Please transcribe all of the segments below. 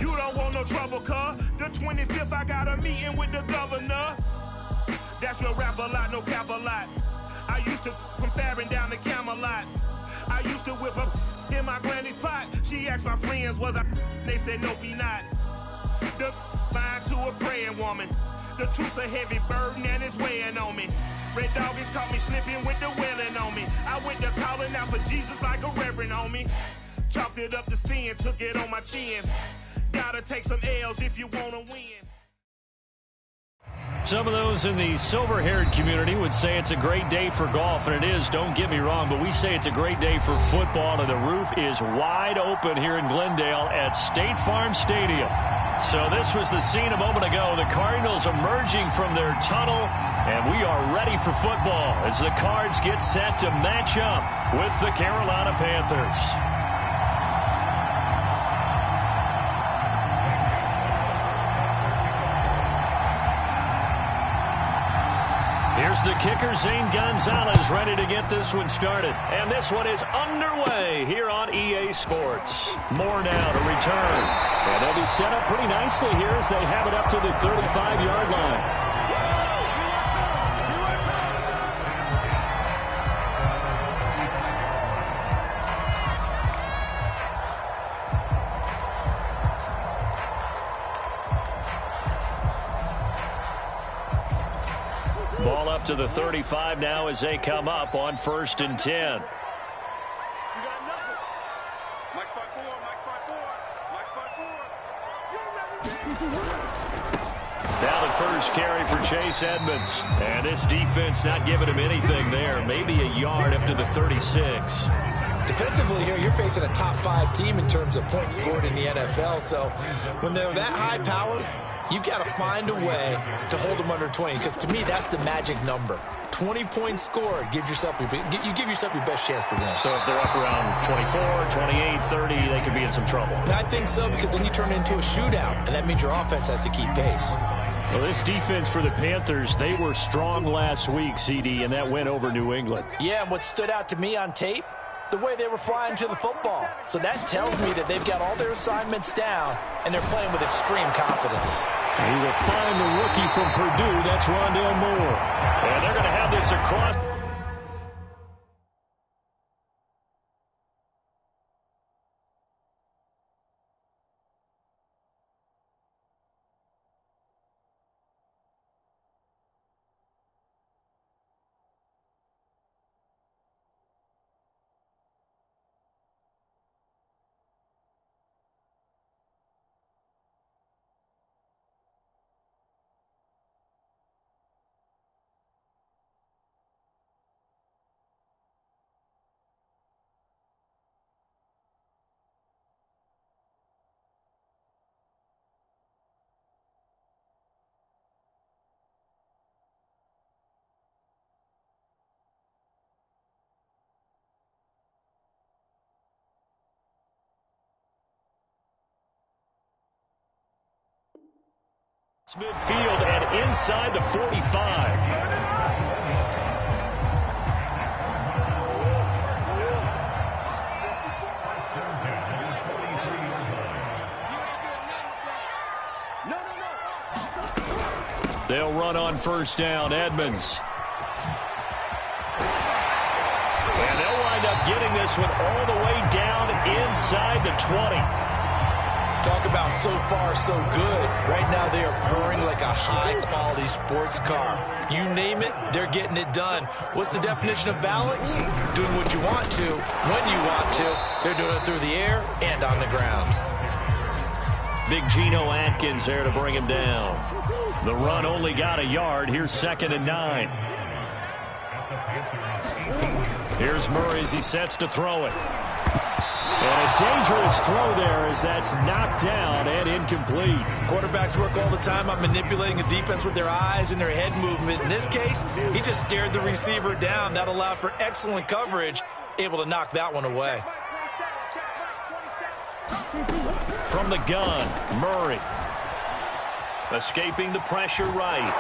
You don't want no trouble, cuz. The 25th, I got a meeting with the governor. That's real rap a lot, no cap a lot. I used to from Farron down to Camelot. I used to whip up in my granny's pot. She asked my friends, was I? They said, nope, he not. The fine to a praying woman. The truth's a heavy burden and it's weighing on me. Red doggies caught me slipping with the wailing on me. I went to calling out for Jesus like a reverend on me. Chopped it up to sin, took it on my chin. Gotta take some L's if you wanna win. Some of those in the silver-haired community would say it's a great day for golf, and it is, don't get me wrong, but we say it's a great day for football, and the roof is wide open here in Glendale at State Farm Stadium. So this was the scene a moment ago, the Cardinals emerging from their tunnel, and we are ready for football as the Cards get set to match up with the Carolina Panthers. Here's the kicker, Zane Gonzalez, ready to get this one started. And this one is underway here on EA Sports. More now to return. And they'll be set up pretty nicely here as they have it up to the 35-yard line. Ball up to the 35 now as they come up on 1st and 10. Now the first carry for Chase Edmonds. And this defense not giving him anything there. Maybe a yard up to the 36. Defensively here, you're facing a top-5 team in terms of points scored in the NFL. So when they're that high powered, you've got to find a way to hold them under 20, because to me, that's the magic number. 20 points scored, you give yourself your best chance to win. So if they're up around 24, 28, 30, they could be in some trouble. I think so, because then you turn it into a shootout, and that means your offense has to keep pace. Well, this defense for the Panthers, they were strong last week, CD, and that went over New England. Yeah, and what stood out to me on tape, the way they were flying to the football. So that tells me that they've got all their assignments down, and they're playing with extreme confidence. We will find the rookie from Purdue. That's Rondale Moore. And they're going to have this across. Midfield and inside the 45. They'll run on 1st down, Edmonds. And they'll wind up getting this one all the way down inside the 20. Talk about so far so good. Right now they are purring like a high-quality sports car. You name it, they're getting it done. What's the definition of balance? Doing what you want to, when you want to. They're doing it through the air and on the ground. Big Geno Atkins there to bring him down. The run only got a yard. Here's 2nd and 9. Here's Murray as he sets to throw it. And a dangerous throw there as that's knocked down and incomplete. Quarterbacks work all the time on manipulating a defense with their eyes and their head movement. In this case, he just stared the receiver down. That allowed for excellent coverage, able to knock that one away. From the gun, Murray. Escaping the pressure right.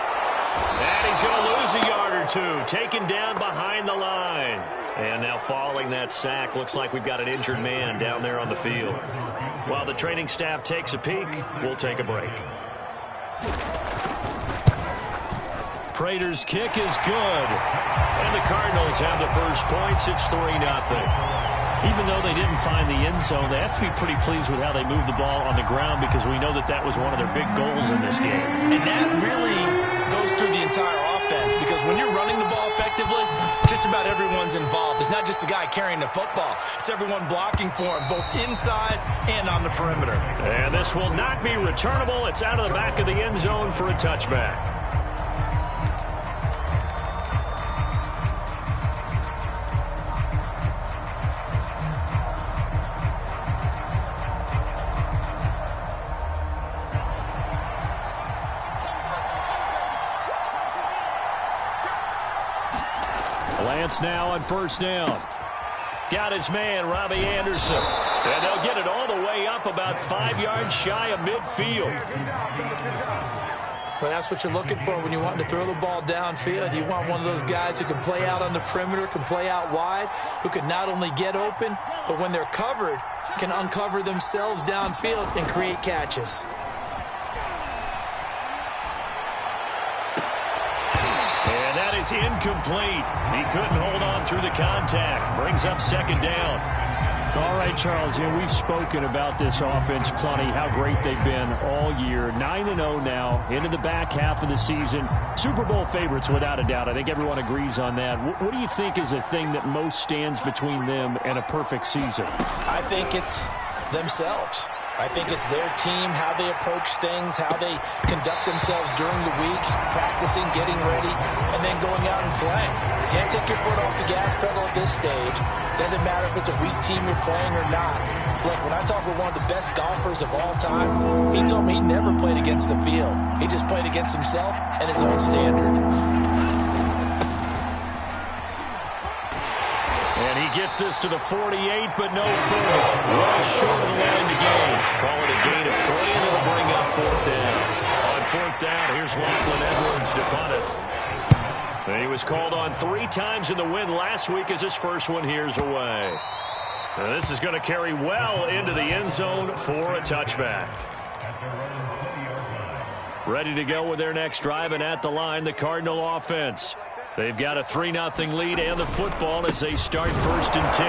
And he's going to lose a yard or two. Taken down behind the line. And now following that sack, looks like we've got an injured man down there on the field. While the training staff takes a peek, we'll take a break. Prater's kick is good. And the Cardinals have the first points. It's 3-0. Even though they didn't find the end zone, they have to be pretty pleased with how they moved the ball on the ground because we know that that was one of their big goals in this game. And that really goes through the entire offense because when you're running the ball effectively, just about everyone's involved. It's not just the guy carrying the football. It's everyone blocking for him, both inside and on the perimeter. And this will not be returnable. It's out of the back of the end zone for a touchback. Lance now on first down. Got his man, Robbie Anderson. And they'll get it all the way up about 5 yards shy of midfield. Well, that's what you're looking for when you want to throw the ball downfield. You want one of those guys who can play out on the perimeter, can play out wide, who can not only get open, but when they're covered, can uncover themselves downfield and create catches. Is incomplete. He couldn't hold on through the contact. Brings up second down. All right, Charles, we've spoken about this offense plenty, how great they've been all year. 9-0 now, into the back half of the season. Super Bowl favorites, without a doubt. I think everyone agrees on that. What do you think is the thing that most stands between them and a perfect season? I think it's themselves. I think it's their team, how they approach things, how they conduct themselves during the week, practicing, getting ready, and then going out and playing. You can't take your foot off the gas pedal at this stage. Doesn't matter if it's a weak team you're playing or not. Look, when I talk with one of the best golfers of all time, he told me he never played against the field. He just played against himself and his own standard. And he gets this to the 48, but no further. Well short of the line to gain. Call it a gain of 3, and it'll bring up fourth down. On fourth down, here's Lachlan Edwards to punt it. And he was called on 3 times in the win last week as his first one here's away. Now this is going to carry well into the end zone for a touchback. Ready to go with their next drive, and at the line, the Cardinal offense. They've got a 3-0 lead and the football as they start 1st and 10.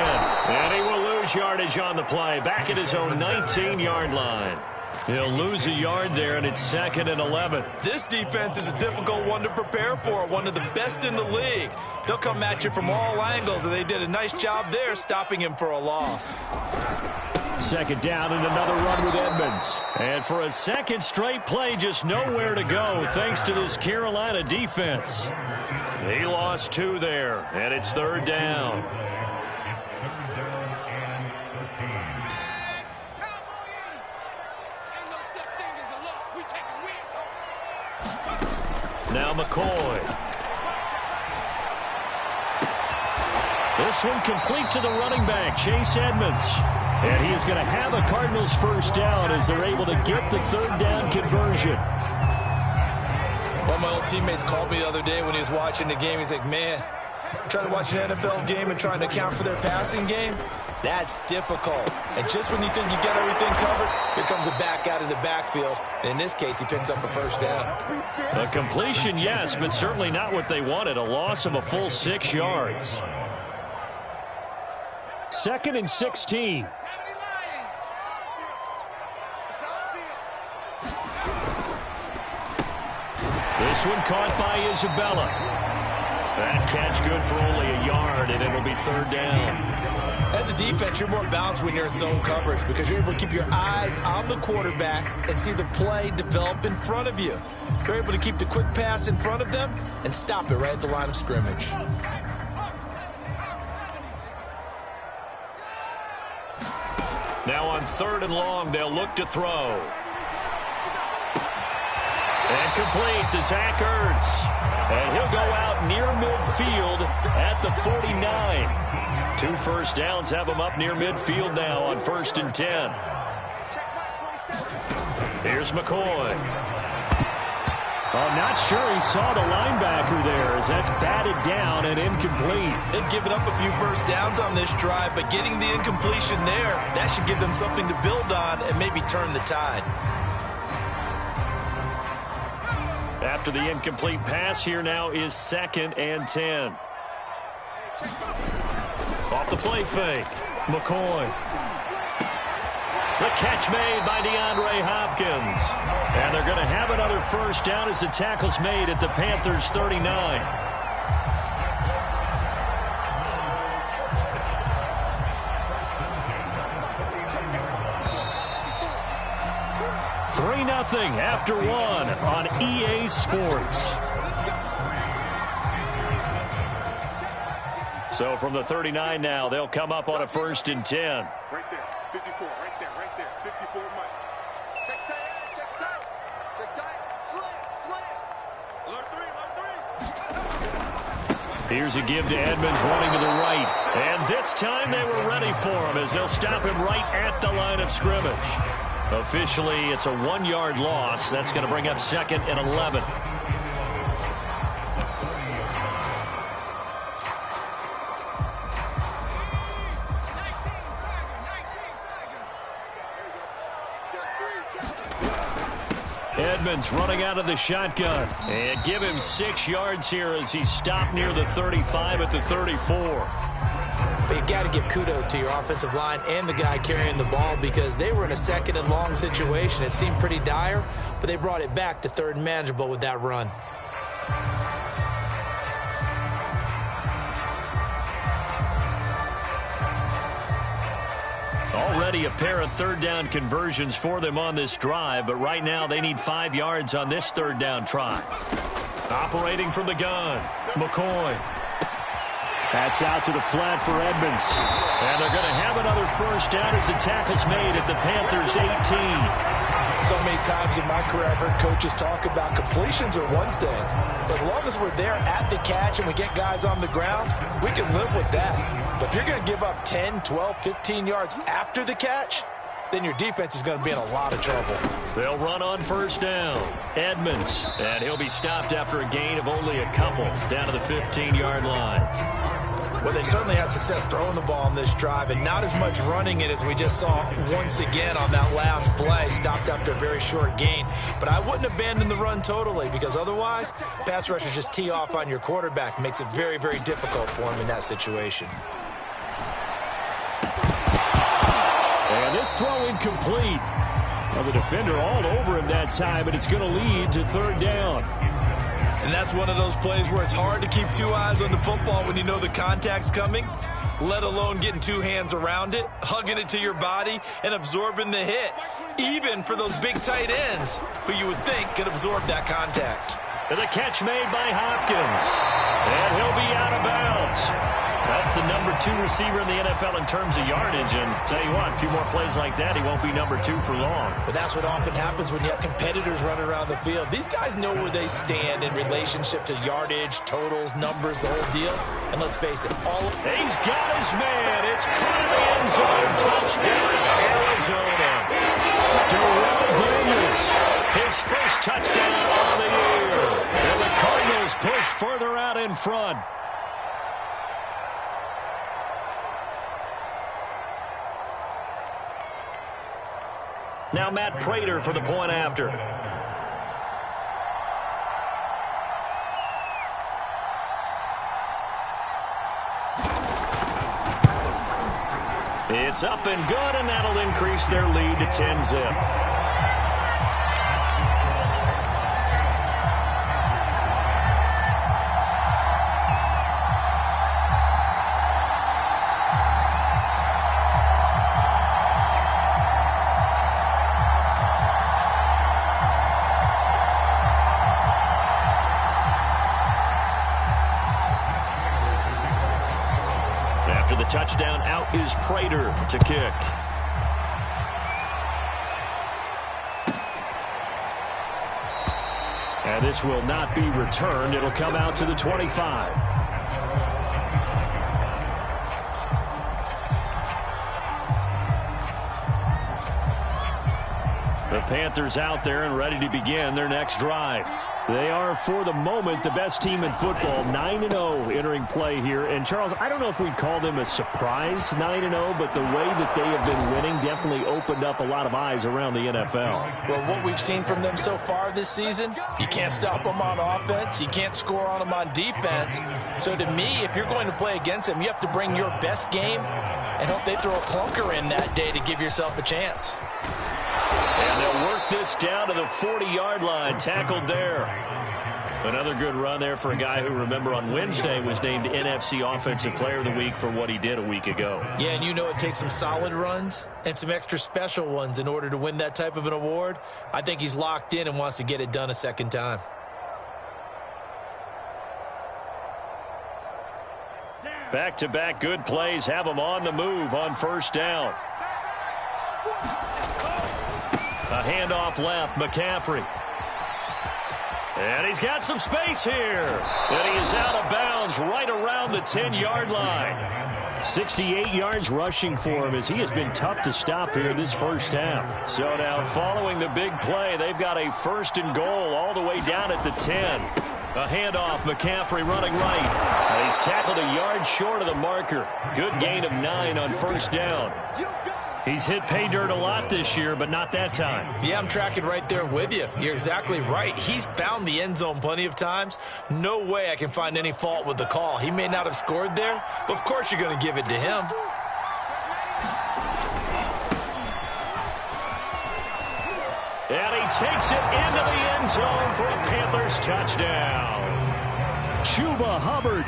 And he will lose yardage on the play. Back at his own 19-yard line. He'll lose a yard there, and it's 2nd and 11. This defense is a difficult one to prepare for, one of the best in the league. They'll come at you from all angles, and they did a nice job there stopping him for a loss. 2nd down and another run with Edmonds. And for a second straight play, just nowhere to go thanks to this Carolina defense. He lost 2 there, and it's 3rd down. Now McCoy. This one complete to the running back, Chase Edmonds. And he is going to have a Cardinals first down as they're able to get the 3rd down conversion. One of my old teammates called me the other day when he was watching the game. He's like, man, trying to watch an NFL game and trying to account for their passing game, that's difficult. And just when you think you got everything covered, here comes a back out of the backfield. And in this case, he picks up a first down. A completion, yes, but certainly not what they wanted. A loss of a full 6 yards. 2nd and 16. This one caught by Isabella. That catch good for only a yard, and it'll be 3rd down. As a defense, you're more balanced when you're in zone coverage because you're able to keep your eyes on the quarterback and see the play develop in front of you. You're able to keep the quick pass in front of them and stop it right at the line of scrimmage. Now on 3rd and long, they'll look to throw. And complete to Zach Ertz. And he'll go out near midfield at the 49. 2 first downs have him up near midfield now on 1st and 10. Here's McCoy. Oh, not sure he saw the linebacker there as that's batted down and incomplete. They've given up a few first downs on this drive, but getting the incompletion there, that should give them something to build on and maybe turn the tide. After the incomplete pass, here now is 2nd and 10. Off the play fake, McCoy. The catch made by DeAndre Hopkins. And they're going to have another first down as the tackle's made at the Panthers' 39. $3-0 after 1 on EA Sports. So from the 39 now, they'll come up on a 1st and 10. Right there, 54, right there, 54, Mike. Check tight, slant. Alert three. Here's a give to Edmonds running to the right. And this time they were ready for him as they'll stop him right at the line of scrimmage. Officially, it's a 1-yard loss. That's going to bring up 2nd and 11. Edmonds running out of the shotgun. And give him 6 yards here as he stopped near the 35 at the 34. But you got to give kudos to your offensive line and the guy carrying the ball because they were in a 2nd and long situation. It seemed pretty dire, but they brought it back to 3rd and manageable with that run. Already a pair of 3rd down conversions for them on this drive, but right now they need 5 yards on this 3rd down try. Operating from the gun, McCoy. That's out to the flat for Edmonds. And they're going to have another first down as the tackle's made at the Panthers' 18. So many times in my career I've heard coaches talk about completions are one thing. As long as we're there at the catch and we get guys on the ground, we can live with that. But if you're going to give up 10, 12, 15 yards after the catch, then your defense is going to be in a lot of trouble. They'll run on first down. Edmonds. And he'll be stopped after a gain of only a couple down to the 15-yard line. Well, they certainly had success throwing the ball on this drive and not as much running it as we just saw once again on that last play. Stopped after a very short gain. But I wouldn't abandon the run totally because otherwise, pass rushers just tee off on your quarterback. Makes it very, very difficult for him in that situation. And this throw incomplete. Well, the defender all over him that time, and it's going to lead to 3rd down. And that's one of those plays where it's hard to keep 2 eyes on the football when you know the contact's coming, let alone getting 2 hands around it, hugging it to your body, and absorbing the hit, even for those big tight ends who you would think could absorb that contact. And the catch made by Hopkins. And he'll be out of bounds. That's the number 2 receiver in the NFL in terms of yardage. And tell you what, a few more plays like that, he won't be number 2 for long. But that's what often happens when you have competitors running around the field. These guys know where they stand in relationship to yardage, totals, numbers, the whole deal. And let's face it, he's got his man. It's caught in the end zone. Touchdown, Arizona. Darrell Daniels, his first touchdown of the year. And the Cardinals push further out in front. Now Matt Prater for the point after. It's up and good, and that'll increase their lead to 10-zip. Touchdown, out is Prater to kick. And this will not be returned. It'll come out to the 25. The Panthers out there and ready to begin their next drive. They are, for the moment, the best team in football, 9-0 entering play here. And, Charles, I don't know if we'd call them a surprise 9-0, but the way that they have been winning definitely opened up a lot of eyes around the NFL. Well, what we've seen from them so far this season, you can't stop them on offense. You can't score on them on defense. So, to me, if you're going to play against them, you have to bring your best game and hope they throw a clunker in that day to give yourself a chance. And they'll work this down to the 40-yard line. Tackled there. Another good run there for a guy who, remember, on Wednesday was named NFC Offensive Player of the Week for what he did a week ago. Yeah, and you know it takes some solid runs and some extra special ones in order to win that type of an award. I think he's locked in and wants to get it done a second time. Back-to-back good plays have him on the move on first down. A handoff left, McCaffrey. And he's got some space here. And he is out of bounds right around the 10-yard line. 68 yards rushing for him as he has been tough to stop here this first half. So now following the big play, they've got a first and goal all the way down at the 10. A handoff, McCaffrey running right. And he's tackled a yard short of the marker. Good gain of 9 on first down. He's hit pay dirt a lot this year, but not that time. Yeah, I'm tracking right there with you. You're exactly right. He's found the end zone plenty of times. No way I can find any fault with the call. He may not have scored there, but of course you're going to give it to him. And he takes it into the end zone for a Panthers touchdown. Chuba Hubbard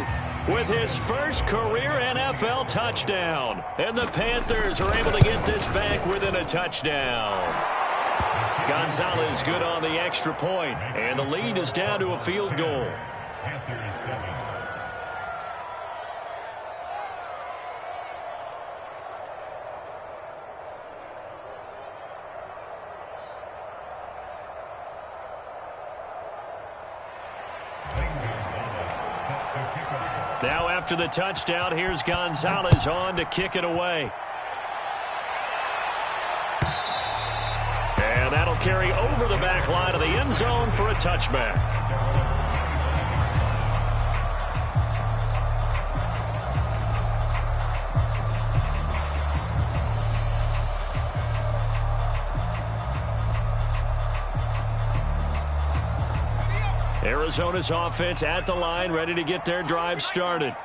with his first career NFL touchdown. And the Panthers are able to get this back within a touchdown. Gonzalez good on the extra point, and the lead is down to a field goal. Now after the touchdown, here's Gonzalez on to kick it away. And that'll carry over the back line of the end zone for a touchback. Arizona's offense at the line, ready to get their drive started.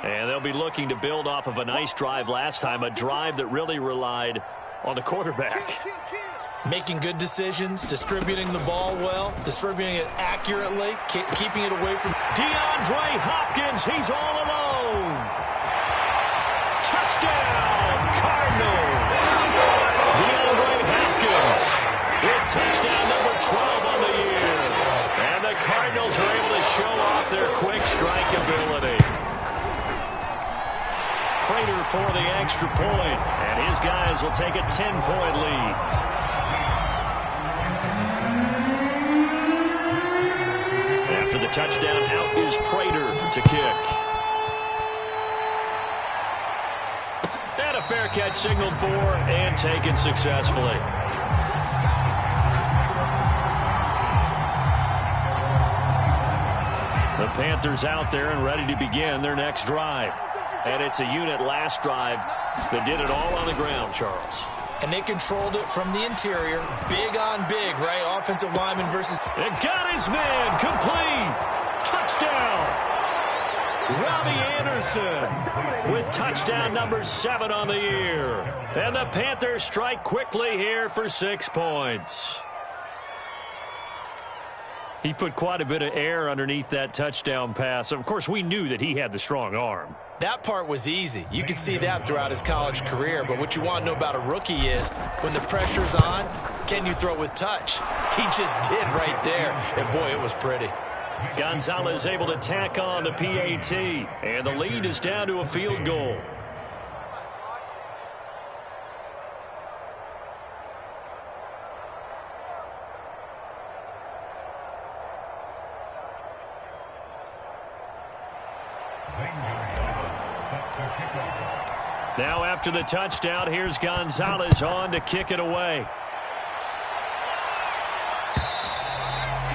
And they'll be looking to build off of a nice drive last time, a drive that really relied on the quarterback. Making good decisions, distributing the ball well, distributing it accurately, keeping it away from DeAndre Hopkins. He's all alone. Touchdown, Cardinals. DeAndre Hopkins with touchdown number 12 on the year. And the Cardinals are able to show off their quick strike ability. Prater for the extra point, and his guys will take a 10-point lead. After the touchdown, out is Prater to kick. And a fair catch signaled for and taken successfully. The Panthers out there and ready to begin their next drive. And it's a unit last drive that did it all on the ground, Charles. And they controlled it from the interior. Big on big, right? Offensive lineman versus... And got his man complete. Touchdown. Robbie Anderson with touchdown number 7 on the year. And the Panthers strike quickly here for 6 points. He put quite a bit of air underneath that touchdown pass. Of course, we knew that he had the strong arm. That part was easy. You could see that throughout his college career. But what you want to know about a rookie is when the pressure's on, can you throw with touch? He just did right there. And, boy, it was pretty. Gonzalez able to tack on the PAT. And the lead is down to a field goal. Now after the touchdown, here's Gonzalez on to kick it away.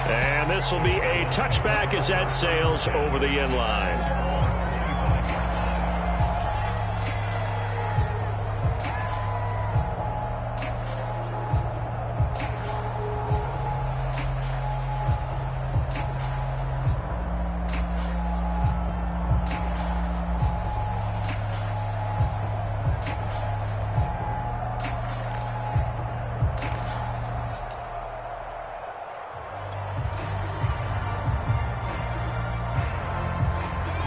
And this will be a touchback as that sails over the end line.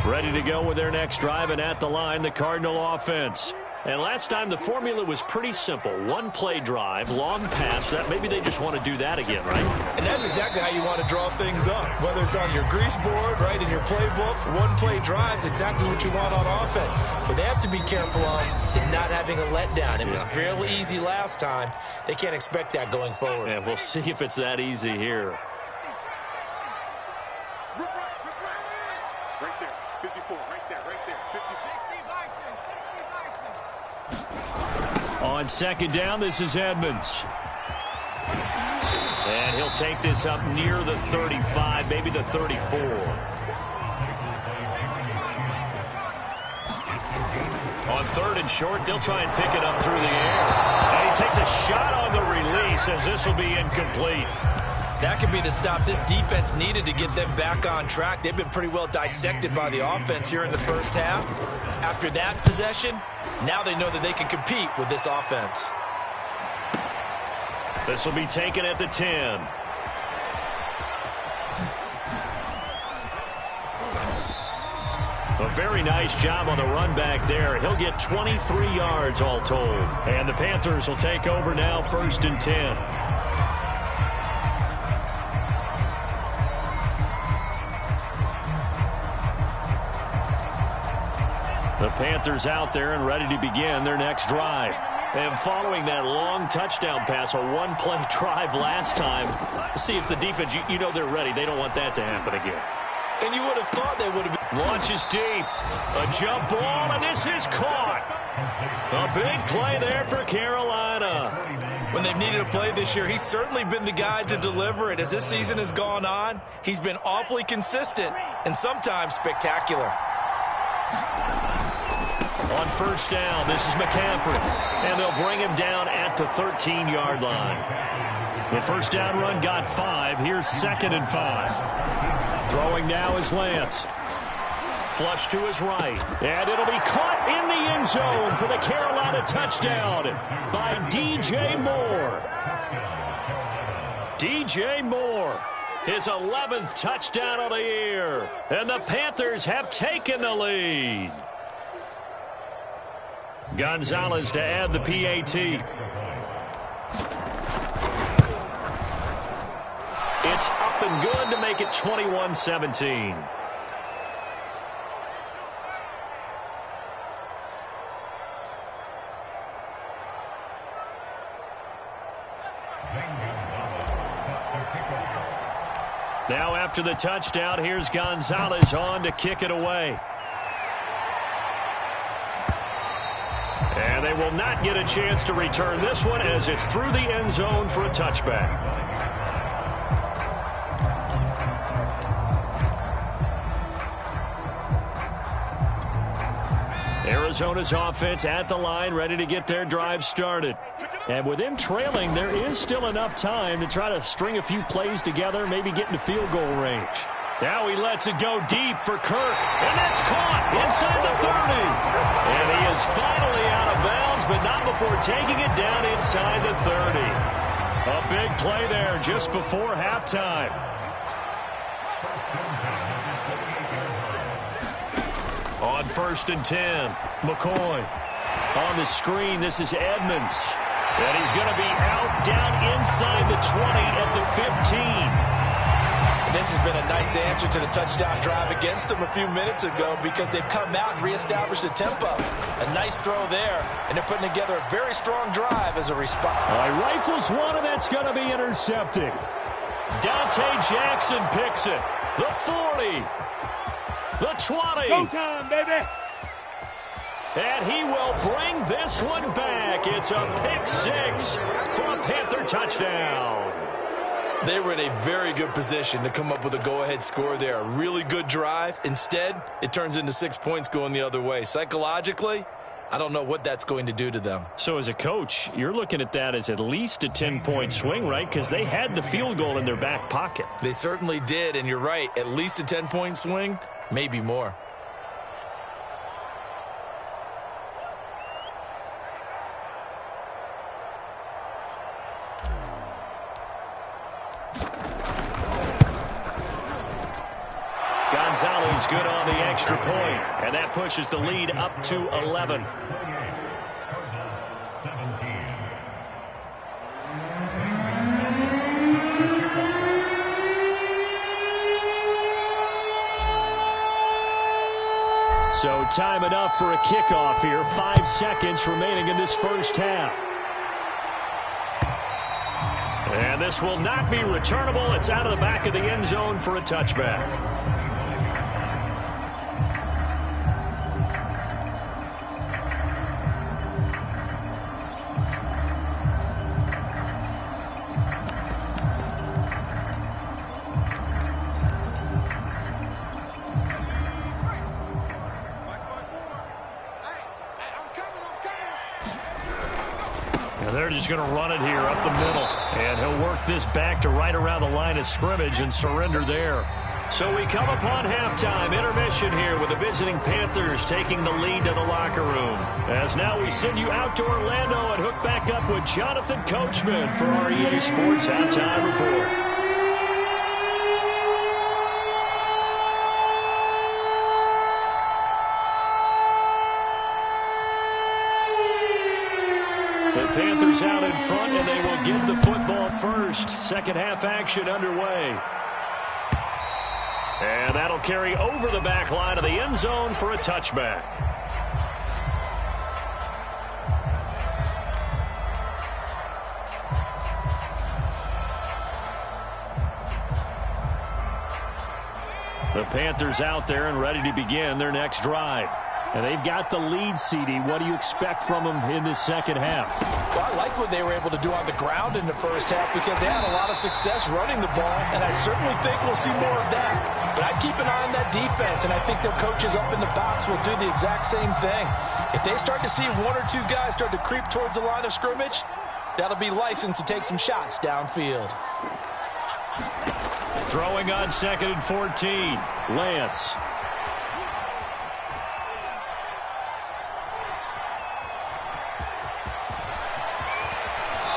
Ready to go with their next drive, and at the line, the Cardinal offense. And last time, the formula was pretty simple. One-play drive, long pass. That maybe they just want to do that again, right? And that's exactly how you want to draw things up. Whether it's on your grease board, right, in your playbook, one-play drives exactly what you want on offense. What they have to be careful of is not having a letdown. It was fairly easy last time. They can't expect that going forward. And we'll see if it's that easy here. Right there, 54, right there, 50. On second down, this is Edmonds. And he'll take this up near the 35, maybe the 34. On third and short, they'll try and pick it up through the air. And he takes a shot on the release as this will be incomplete. That could be the stop this defense needed to get them back on track. They've been pretty well dissected by the offense here in the first half. After that possession, now they know that they can compete with this offense. This will be taken at the 10. A very nice job on the run back there. He'll get 23 yards all told. And the Panthers will take over now, 1st and 10. The Panthers out there and ready to begin their next drive. And following that long touchdown pass, a one-play drive last time, see if the defense, you know they're ready. They don't want that to happen again. And you would have thought they would have been. Launches deep. A jump ball, and this is caught. A big play there for Carolina. When they've needed a play this year, he's certainly been the guy to deliver it. As this season has gone on, he's been awfully consistent and sometimes spectacular. On first down, this is McCaffrey, and they'll bring him down at the 13-yard line. The first down run got 5. Here's 2nd and 5. Throwing now is Lance. Flush to his right, and it'll be caught in the end zone for the Carolina touchdown by DJ Moore. DJ Moore, his 11th touchdown of the year, and the Panthers have taken the lead. Gonzalez to add the PAT. It's up and good to make it 21-17. Now after the touchdown, here's Gonzalez on to kick it away. And they will not get a chance to return this one as it's through the end zone for a touchback. Arizona's offense at the line, ready to get their drive started. And with them trailing, there is still enough time to try to string a few plays together, maybe get into field goal range. Now he lets it go deep for Kirk, and that's caught inside the 30. And he is finally out of bounds, but not before taking it down inside the 30. A big play there just before halftime. On 1st and 10, McCoy. On the screen, this is Edmonds. And he's going to be out down inside the 20 at the 15. This has been a nice answer to the touchdown drive against them a few minutes ago because they've come out and reestablished the tempo. A nice throw there, and they're putting together a very strong drive as a response. Rifles one, and that's going to be intercepted. Dante Jackson picks it. The 40. The 20. Go time, baby. And he will bring this one back. It's a pick 6 for a Panther touchdown. They were in a very good position to come up with a go-ahead score there. A really good drive. Instead, it turns into 6 points going the other way. Psychologically, I don't know what that's going to do to them. So as a coach, you're looking at that as at least a 10-point swing, right? Because they had the field goal in their back pocket. They certainly did, and you're right. At least a 10-point swing, maybe more. Gonzalez good on the extra point, and that pushes the lead up to 11. So time enough for a kickoff here. 5 seconds remaining in this first half. And this will not be returnable. It's out of the back of the end zone for a touchback. They're just going to run it here up the middle. And he'll work this back to right around the line of scrimmage and surrender there. So we come upon halftime intermission here with the visiting Panthers taking the lead to the locker room. As now we send you out to Orlando and hook back up with Jonathan Coachman for our EA Sports Halftime Report. The Panthers out in front, and they will get the football first. Second half action underway. And that'll carry over the back line of the end zone for a touchback. The Panthers out there and ready to begin their next drive. And they've got the lead, CD. What do you expect from them in this second half? Well, I like what they were able to do on the ground in the first half because they had a lot of success running the ball, and I certainly think we'll see more of that. But I'd keep an eye on that defense, and I think their coaches up in the box will do the exact same thing. If they start to see one or two guys start to creep towards the line of scrimmage, that'll be licensed to take some shots downfield. Throwing on 2nd and 14. Lance.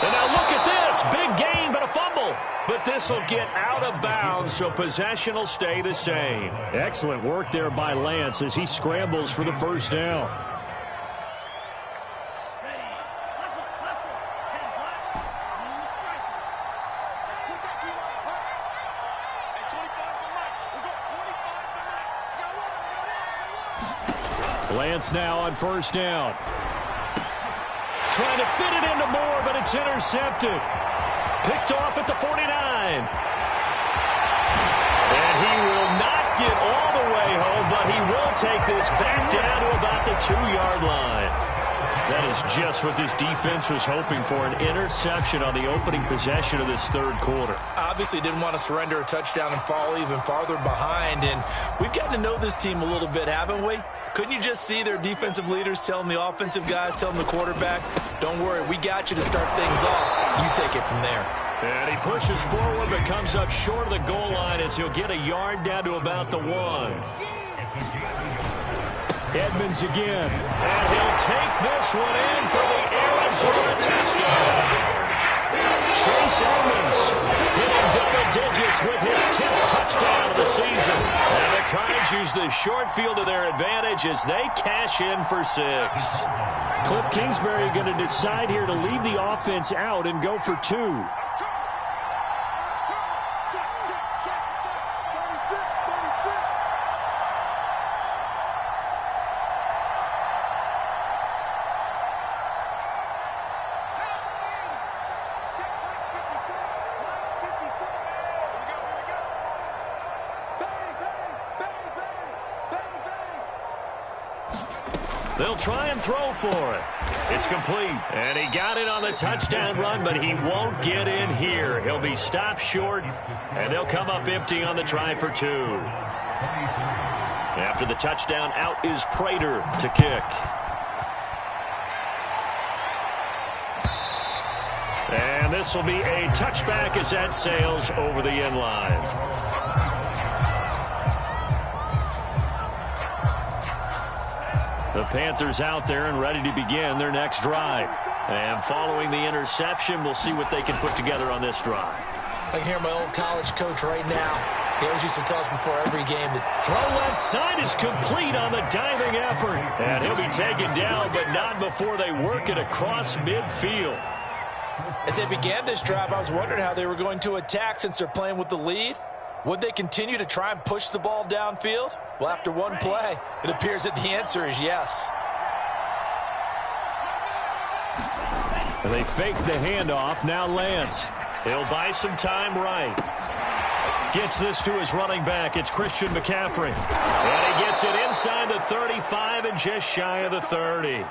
And now look at this. Big gain, but a fumble. But this will get out of bounds, so possession will stay the same. Excellent work there by Lance as he scrambles for the first down. Lance now on first down. Trying to fit it into Moore, but it's intercepted. Picked off at the 49. And he will not get all the way home, but he will take this back down to about the 2-yard line. That is just what this defense was hoping for, an interception on the opening possession of this third quarter. Obviously didn't want to surrender a touchdown and fall even farther behind, and we've gotten to know this team a little bit, haven't we? Couldn't you just see their defensive leaders telling the offensive guys, telling the quarterback, don't worry, we got you to start things off. You take it from there. And he pushes forward but comes up short of the goal line as he'll get a yard down to about the 1. Edmonds again. And he'll take this one in for the Arizona touchdown. Chase Edmonds hitting double digits with his 10th touchdown of the season. And the Cards use the short field to their advantage as they cash in for 6. Cliff Kingsbury going to decide here to leave the offense out and go for 2. They'll try and throw for it. It's complete. And he got it on the touchdown run, but he won't get in here. He'll be stopped short, and they'll come up empty on the try for 2. After the touchdown, out is Prater to kick. And this will be a touchback as that sails over the end line. The Panthers out there and ready to begin their next drive. And following the interception, we'll see what they can put together on this drive. I can hear my old college coach right now. He always used to tell us before every game that throw left side is complete on the diving effort. And he'll be taken down, but not before they work it across midfield. As they began this drive, I was wondering how they were going to attack since they're playing with the lead. Would they continue to try and push the ball downfield? Well, after one play, it appears that the answer is yes. They fake the handoff. Now Lance. He'll buy some time right. Gets this to his running back. It's Christian McCaffrey. And he gets it inside the 35 and just shy of the 30.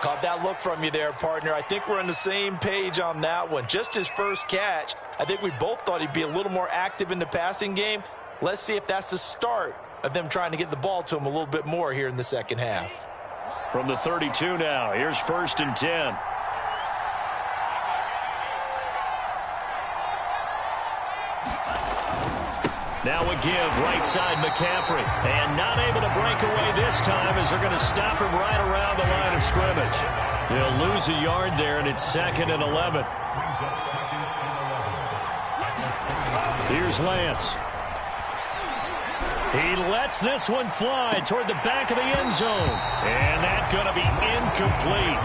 Caught that look from you there, partner. I think we're on the same page on that one. Just his first catch. I think we both thought he'd be a little more active in the passing game. Let's see if that's the start of them trying to get the ball to him a little bit more here in the second half. From the 32 now, here's 1st and 10. Now a give, right side McCaffrey. And not able to break away this time as they're going to stop him right around the line of scrimmage. They'll lose a yard there, and it's 2nd and 11. Here's Lance. He lets this one fly toward the back of the end zone. And that's going to be incomplete.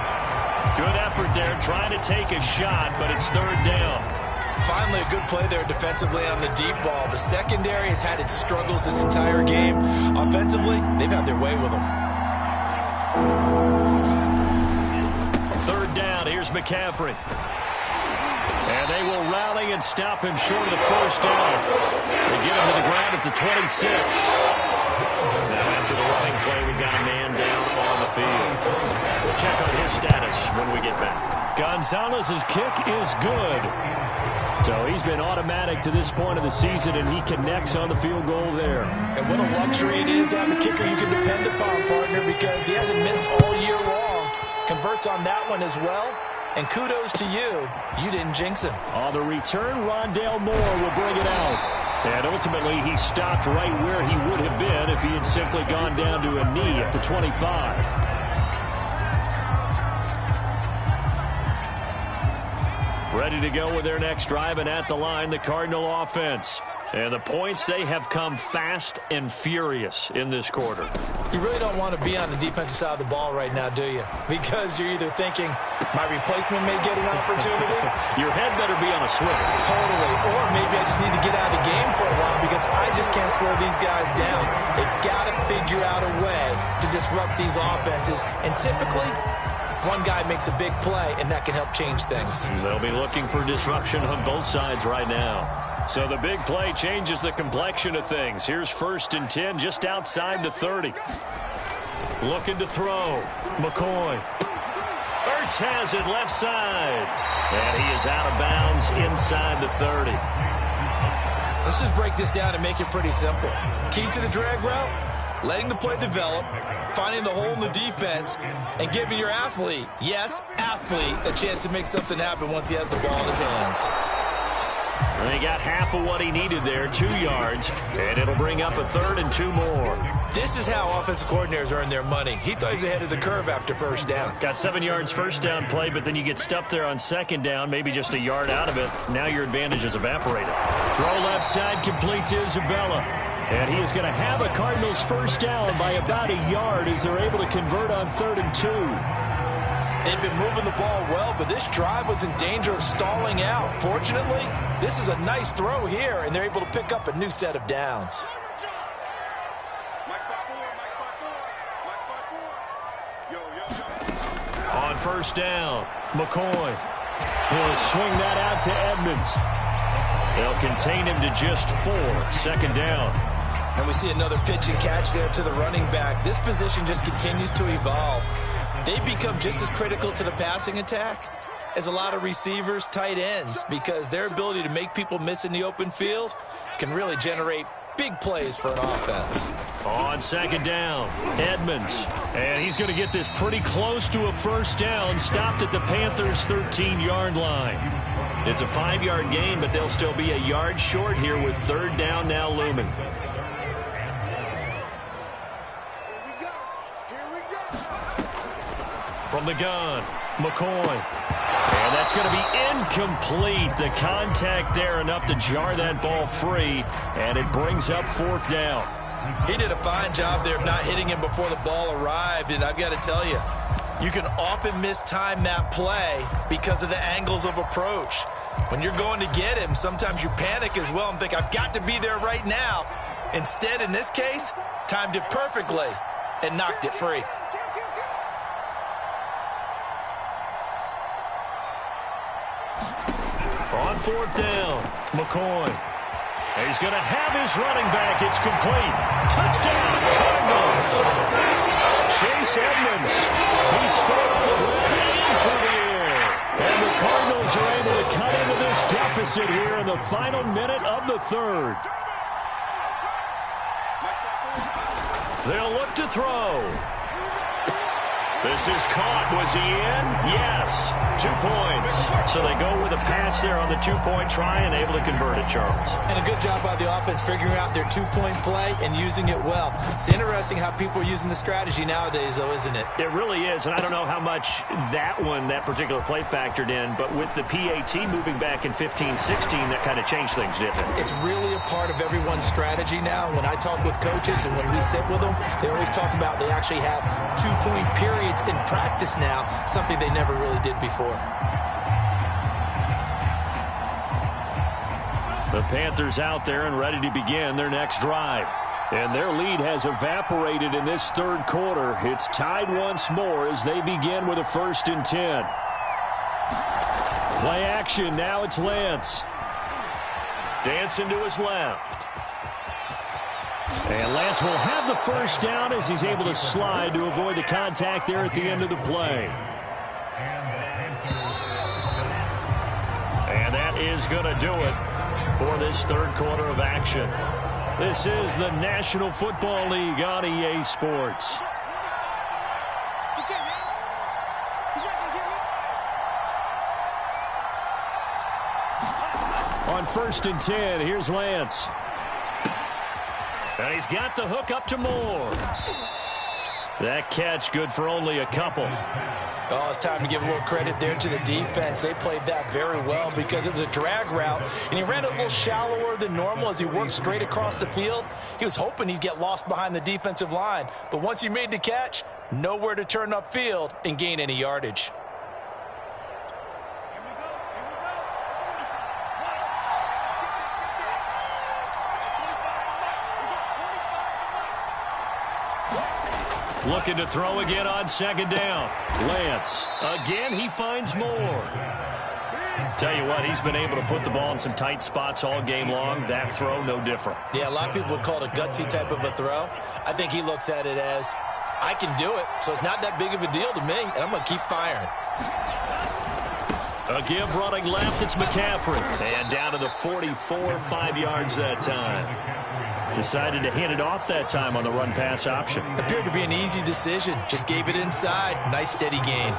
Good effort there trying to take a shot, but it's 3rd down. Finally, a good play there defensively on the deep ball. The secondary has had its struggles this entire game. Offensively, they've had their way with them. 3rd down. Here's McCaffrey. And they will rally and stop him short of the 1st down. They get him to the ground at the 26. Now after the running play, we got a man down on the field. We'll check on his status when we get back. Gonzalez's kick is good. So he's been automatic to this point of the season, and he connects on the field goal there. And what a luxury it is to have a kicker you can depend upon, partner, because he hasn't missed all year long. Converts on that one as well. And kudos to you. You didn't jinx him. On the return, Rondale Moore will bring it out. And ultimately, he stopped right where he would have been if he had simply gone down to a knee at the 25. Ready to go with their next drive, and at the line, the Cardinal offense. And the points, they have come fast and furious in this quarter. You really don't want to be on the defensive side of the ball right now, do you? Because you're either thinking, my replacement may get an opportunity. Your head better be on a swivel. Totally. Or maybe I just need to get out of the game for a while because I just can't slow these guys down. They've got to figure out a way to disrupt these offenses. And typically, one guy makes a big play, and that can help change things. They'll be looking for disruption on both sides right now. So the big play changes the complexion of things. Here's 1st and 10 just outside the 30. Looking to throw. McCoy. Ertz has it left side. And he is out of bounds inside the 30. Let's just break this down and make it pretty simple. Key to the drag route, letting the play develop, finding the hole in the defense, and giving your athlete, yes, athlete, a chance to make something happen once he has the ball in his hands. And they got half of what he needed there, 2 yards, and it'll bring up a 3rd and 2 more. This is how offensive coordinators earn their money. He thought he was ahead of the curve after 1st down. Got 7 yards first down play, but then you get stuffed there on 2nd down, maybe just a yard out of it. Now your advantage is evaporated. Throw left side, complete to Isabella. And he is going to have a Cardinals 1st down by about a yard as they're able to convert on 3rd and 2. They've been moving the ball well, but this drive was in danger of stalling out. Fortunately, this is a nice throw here, and they're able to pick up a new set of downs. On 1st down, McCoy will swing that out to Edmonds. They'll contain him to just 4, 2nd down. And we see another pitch and catch there to the running back. This position just continues to evolve. They become just as critical to the passing attack as a lot of receivers, tight ends, because their ability to make people miss in the open field can really generate big plays for an offense. On second down, Edmonds. And he's going to get this pretty close to a first down, stopped at the Panthers' 13-yard line. It's a 5-yard gain, but they'll still be a yard short here with third down now looming. From the gun, McCoy. And that's going to be incomplete. The contact there enough to jar that ball free, and it brings up fourth down. He did a fine job there of not hitting him before the ball arrived, and I've got to tell you, you can often mistime that play because of the angles of approach. When you're going to get him, sometimes you panic as well and think, I've got to be there right now. Instead, in this case, timed it perfectly and knocked it free. On fourth down, McCoy. And he's going to have his running back. It's complete. Touchdown, Cardinals. Chase Edmonds. He scored on the ground and through the air. And the Cardinals are able to cut into this deficit here in the final minute of the third. They'll look to throw. This is caught. Was he in? Yes. 2 points. So they go with a pass there on the 2-point try and able to convert it, Charles. And a good job by the offense figuring out their 2-point play and using it well. It's interesting how people are using the strategy nowadays, though, isn't it? It really is, and I don't know how much that particular play factored in, but with the PAT moving back in 15-16, that kind of changed things, didn't it? It's really a part of everyone's strategy now. When I talk with coaches and when we sit with them, they always talk about they actually have 2-point periods in practice now, something they never really did before. The Panthers out there and ready to begin their next drive. And their lead has evaporated in this third quarter. It's tied once more as they begin with a 1st and 10. Play action. Now it's Lance. Dancing to his left. And Lance will have the first down as he's able to slide to avoid the contact there at the end of the play. And that is going to do it for this third quarter of action. This is the National Football League on EA Sports. On 1st and 10, here's Lance. And he's got the hook up to Moore. That catch good for only a couple. Oh, it's time to give a little credit there to the defense. They played that very well because it was a drag route, and he ran a little shallower than normal as he worked straight across the field. He was hoping he'd get lost behind the defensive line, but once he made the catch, nowhere to turn upfield and gain any yardage. Looking to throw again on second down. Lance. Again, he finds Moore. Tell you what, he's been able to put the ball in some tight spots all game long. That throw, no different. Yeah, a lot of people would call it a gutsy type of a throw. I think he looks at it as, I can do it, so it's not that big of a deal to me, and I'm going to keep firing. A give running left, it's McCaffrey. And down to the 44, 5 yards that time. Decided to hand it off that time on the run-pass option. Appeared to be an easy decision. Just gave it inside. Nice steady gain.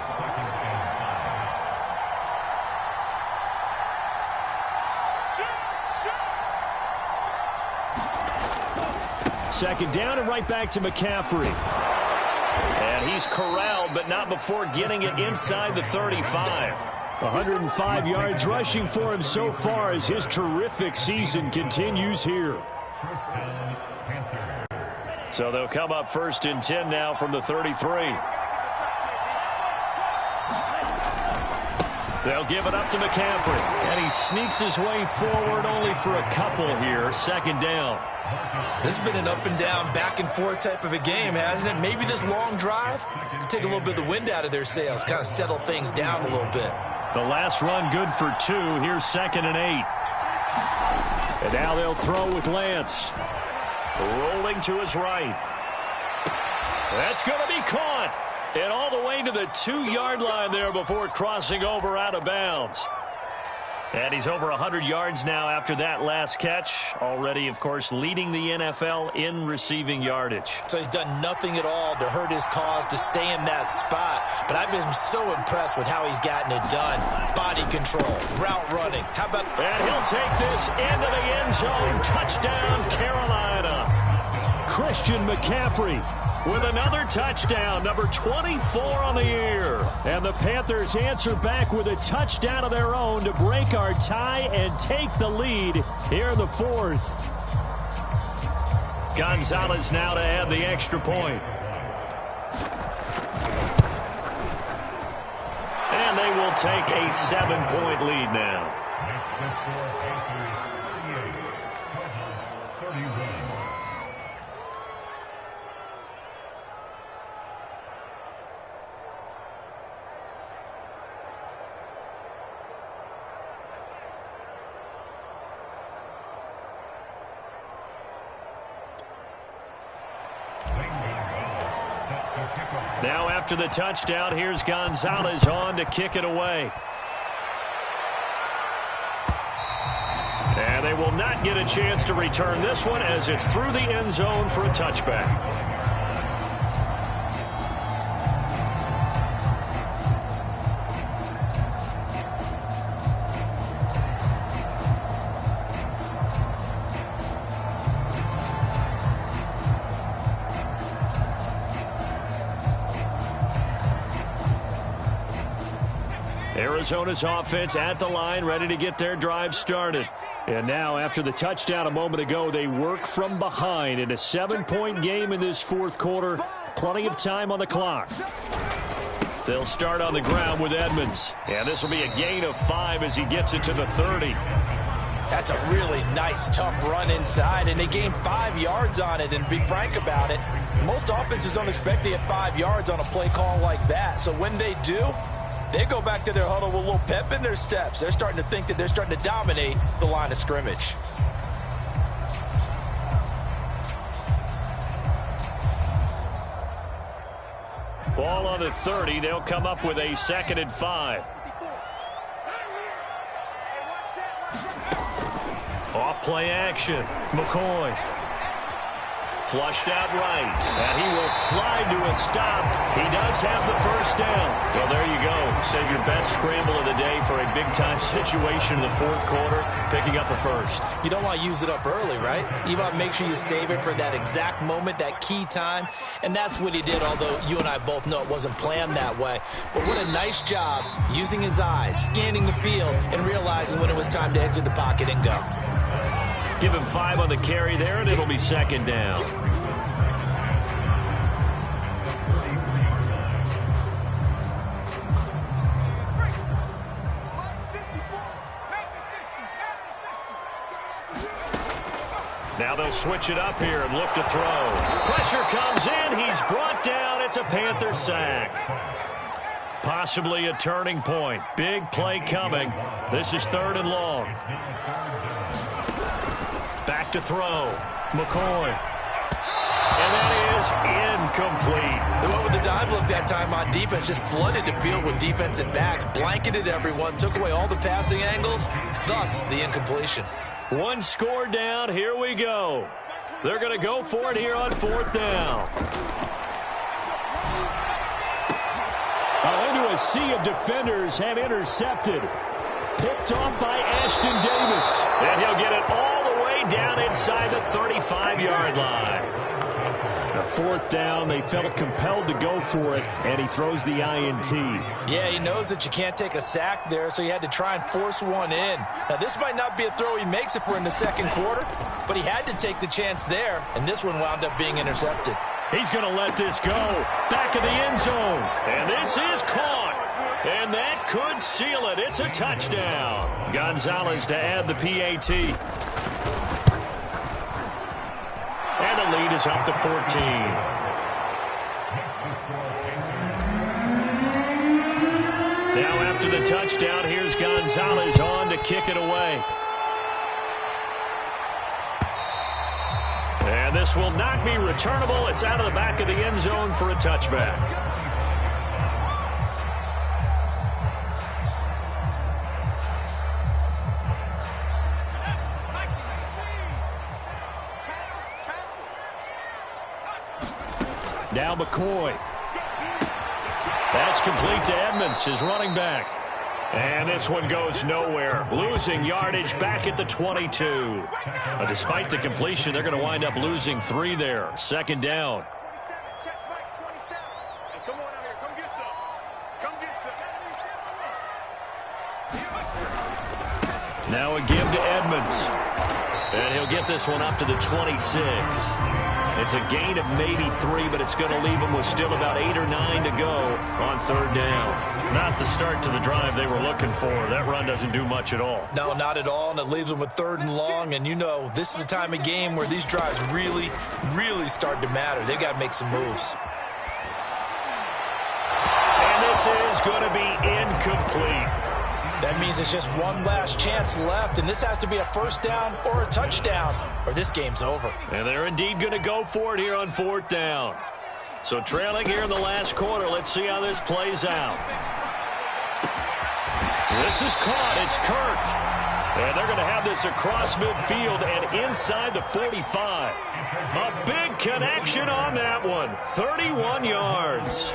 Second down and right back to McCaffrey. And he's corralled, but not before getting it inside the 35. 105 yards rushing for him so far as his terrific season continues here. So they'll come up 1st and 10 now from the 33. They'll give it up to McCaffrey. And he sneaks his way forward only for a couple here. Second down. This has been an up and down, back and forth type of a game, hasn't it? Maybe this long drive could take a little bit of the wind out of their sails, kind of settle things down a little bit. The last run good for 2. Here's 2nd and 8. And now they'll throw with Lance. Rolling to his right. That's going to be caught. And all the way to the 2-yard line there before crossing over out of bounds. And he's over 100 yards now after that last catch. Already, of course, leading the NFL in receiving yardage. So he's done nothing at all to hurt his cause to stay in that spot. But I've been so impressed with how he's gotten it done. Body control, route running. How about... And he'll take this into the end zone. Touchdown, Carolina. Christian McCaffrey with another touchdown, number 24 on the year. And the Panthers answer back with a touchdown of their own to break our tie and take the lead here in the fourth. Gonzalez now to add the extra point. And they will take a 7-point lead now. Now after the touchdown, here's Gonzalez on to kick it away. And they will not get a chance to return this one as it's through the end zone for a touchback. Arizona's offense at the line, ready to get their drive started. And now, after the touchdown a moment ago, they work from behind in a 7-point game in this fourth quarter. Plenty of time on the clock. They'll start on the ground with Edmonds. And this will be a gain of 5 as he gets it to the 30. That's a really nice, tough run inside, and they gained 5 yards on it. And to be frank about it, most offenses don't expect to get 5 yards on a play call like that. So when they do, they go back to their huddle with a little pep in their steps. They're starting to think that they're starting to dominate the line of scrimmage. Ball on the 30. They'll come up with a 2nd and 5. Off play action. McCoy. Flushed out right, and he will slide to a stop. He does have the first down. Well, there you go. Save your best scramble of the day for a big-time situation in the fourth quarter, picking up the first. You don't want to use it up early, right? You want to make sure you save it for that exact moment, that key time, and that's what he did, although you and I both know it wasn't planned that way. But what a nice job using his eyes, scanning the field, and realizing when it was time to exit the pocket and go. Give him 5 on the carry there, and it'll be 2nd down. Now they'll switch it up here and look to throw. Pressure comes in. He's brought down. It's a Panther sack. Possibly a turning point. Big play coming. This is 3rd and long. Back to throw. McCoy. And that is incomplete. They went with the dive look that time on defense. Just flooded the field with defensive backs. Blanketed everyone. Took away all the passing angles. Thus, the incompletion. 1 score down. Here we go. They're going to go for it here on 4th down. Into a sea of defenders and intercepted. Picked off by Ashton Davis. And he'll get it all the way down inside the 35-yard line. The 4th down, they felt compelled to go for it, and he throws the INT. Yeah, he knows that you can't take a sack there, so he had to try and force one in. Now, this might not be a throw he makes if we're in the 2nd quarter, but he had to take the chance there, and this one wound up being intercepted. He's going to let this go. Back of the end zone. And this is caught. And that could seal it. It's a touchdown. Gonzalez to add the PAT. And the lead is up to 14. Now after the touchdown, here's Gonzalez on to kick it away. And And this will not be returnable. It's out of the back of the end zone for a touchback. Now McCoy. That's complete to Edmonds, his running back. And this one goes nowhere. Losing yardage back at the 22. But despite the completion, they're going to wind up losing 3 there. Second down. 27, check right, 27. Hey, come on out here. Come get some. Come get some. Now a give to Edmonds. And he'll get this one up to the 26. It's a gain of maybe 3, but it's going to leave them with still about 8 or 9 to go on third down. Not the start to the drive they were looking for. That run doesn't do much at all. No, not at all, and it leaves them with third and long. And you know, this is the time of game where these drives really, really start to matter. They got to make some moves. And this is going to be incomplete. That means it's just one last chance left, and this has to be a first down or a touchdown, or this game's over. And they're indeed going to go for it here on fourth down. So trailing here in the last quarter, let's see how this plays out. This is caught. It's Kirk. And they're going to have this across midfield and inside the 45. A big connection on that one. 31 yards.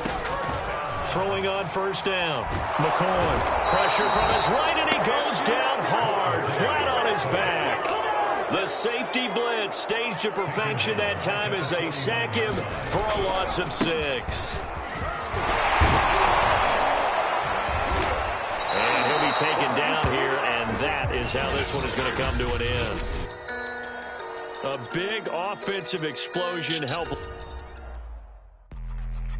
Throwing on first down. McCoy. Pressure from his right, and he goes down hard, flat on his back. The safety blitz staged to perfection that time as they sack him for a loss of 6. And he'll be taken down here, and that is how this one is going to come to an end. A big offensive explosion helped.